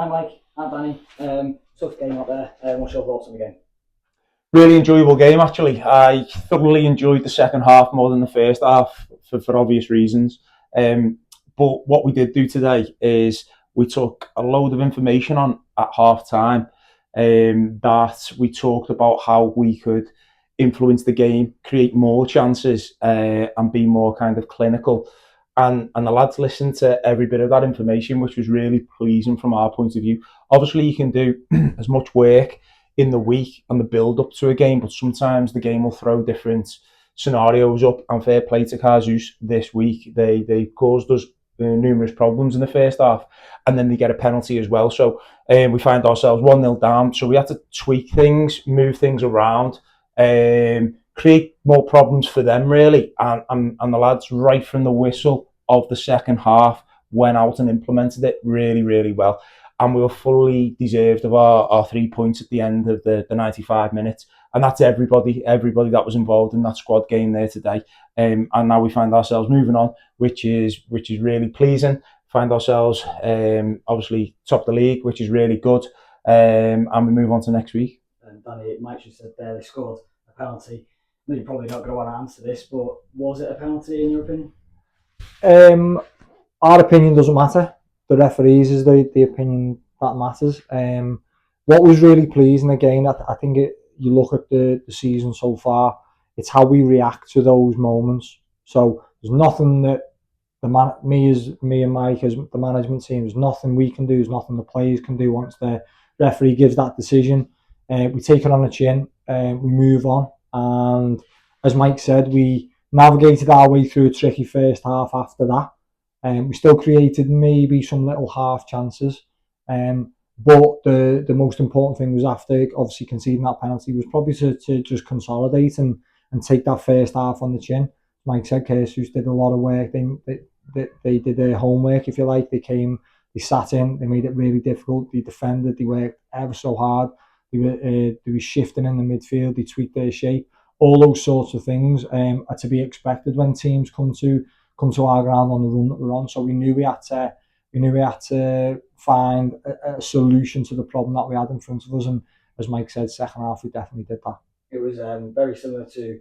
Hi Mike, I'm Danny. Tough game out there. What's your thoughts on the game? Really enjoyable game, actually. I thoroughly enjoyed the second half more than the first half for obvious reasons. But what we did do today is we took a load of information on at half time that we talked about how we could influence the game, create more chances, and be more kind of clinical. And the lads listened to every bit of that information, which was really pleasing from our point of view. Obviously, you can do as much work in the week and the build up to a game, but sometimes the game will throw different scenarios up. And fair play to Caersws this week, they caused us numerous problems in the first half, and then they get a penalty as well. So we find ourselves 1-0 down. So we had to tweak things, move things around, create more problems for them really. And the lads, right from the whistle of the second half, went out and implemented it really, really well. And we were fully deserved of our 3 points at the end of the 95 minutes. And that's everybody that was involved in that squad game there today. And now we find ourselves moving on, which is really pleasing. Find ourselves obviously top of the league, which is really good. And we move on to next week. And Danny, Mike just said there they scored a penalty. I know you're probably not going to want to answer this, but was it a penalty in your opinion? Our opinion doesn't matter. The referees is the opinion that matters. What was really pleasing again, I think you look at the season so far, it's how we react to those moments. So there's nothing that me and Mike as the management team, there's nothing we can do, there's nothing the players can do once the referee gives that decision. We take it on the chin, we move on, and as Mike said, we navigated our way through a tricky first half after that. We still created maybe some little half chances, but the most important thing was after obviously conceding that penalty was probably to just consolidate and take that first half on the chin. Mike said Caersws did a lot of work. They did their homework, if you like. They sat in, they made it really difficult. They defended, they worked ever so hard. They were shifting in the midfield. They tweaked their shape. All those sorts of things are to be expected when teams come to our ground on the run that we're on. So we knew we had to find a solution to the problem that we had in front of us. And as Mike said, second half we definitely did that. It was very similar to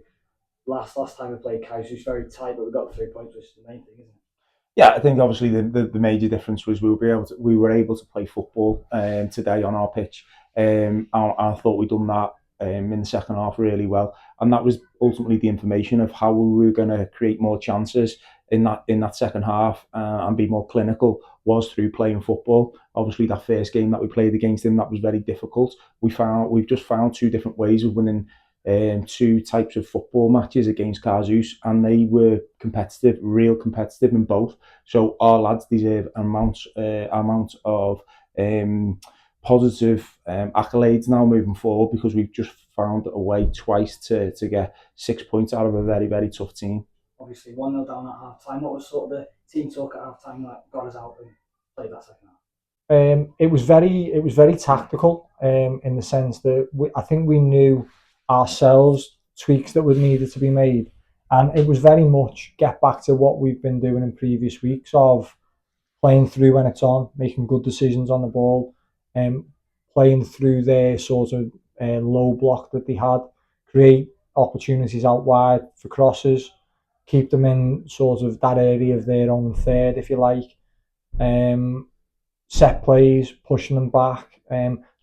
last time we played Caersws. It was very tight, but we got the 3 points, which is the main thing, isn't it? Yeah, I think obviously the major difference was we were able to play football today on our pitch. I thought we'd done that in the second half really well, and that was ultimately the information of how we were going to create more chances in that second half and be more clinical was through playing football. Obviously, that first game that we played against him, that was very difficult. We've just found two different ways of winning two types of football matches against Caersws, and they were competitive, real competitive in both. So our lads deserve an amount of positive accolades now moving forward, because we've just found a way twice to get 6 points out of a very, very tough team. Obviously 1-0 down at half time. What was sort of the team talk at half time that got us out and played that second half? It was very tactical in the sense that I think we knew ourselves tweaks that would needed to be made, and it was very much get back to what we've been doing in previous weeks of playing through when it's on, making good decisions on the ball, playing through their sort of low block that they had, create opportunities out wide for crosses, keep them in sort of that area of their own third, if you like. Set plays, pushing them back,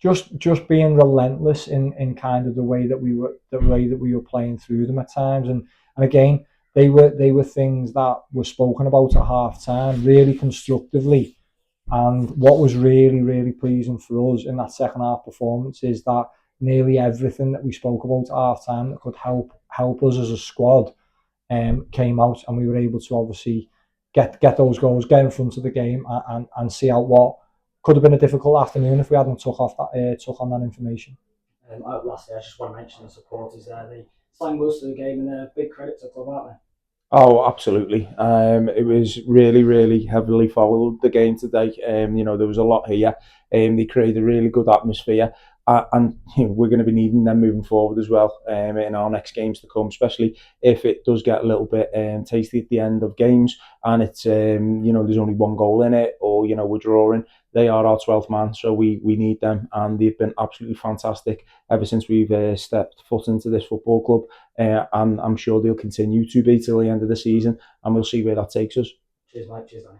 just being relentless in kind of the way that we were playing through them at times, and again they were things that were spoken about at half time really constructively. And what was really, really pleasing for us in that second half performance is that nearly everything that we spoke about at half time that could help us as a squad came out, and we were able to obviously get those goals, get in front of the game, and see out what could have been a difficult afternoon if we hadn't took on that information. Lastly, I just want to mention the supporters there. They sang most of the game, and a big credit to the club, aren't they? Oh, absolutely. It was really, really heavily followed the game today. There was a lot here. They created a really good atmosphere. And we're going to be needing them moving forward as well in our next games to come, especially if it does get a little bit tasty at the end of games and it's there's only one goal in it, or we're drawing. they are our 12th man, so we need them, and they've been absolutely fantastic ever since we've stepped foot into this football club, and I'm sure they'll continue to be till the end of the season, and we'll see where that takes us. Cheers, mate. Cheers, Danny.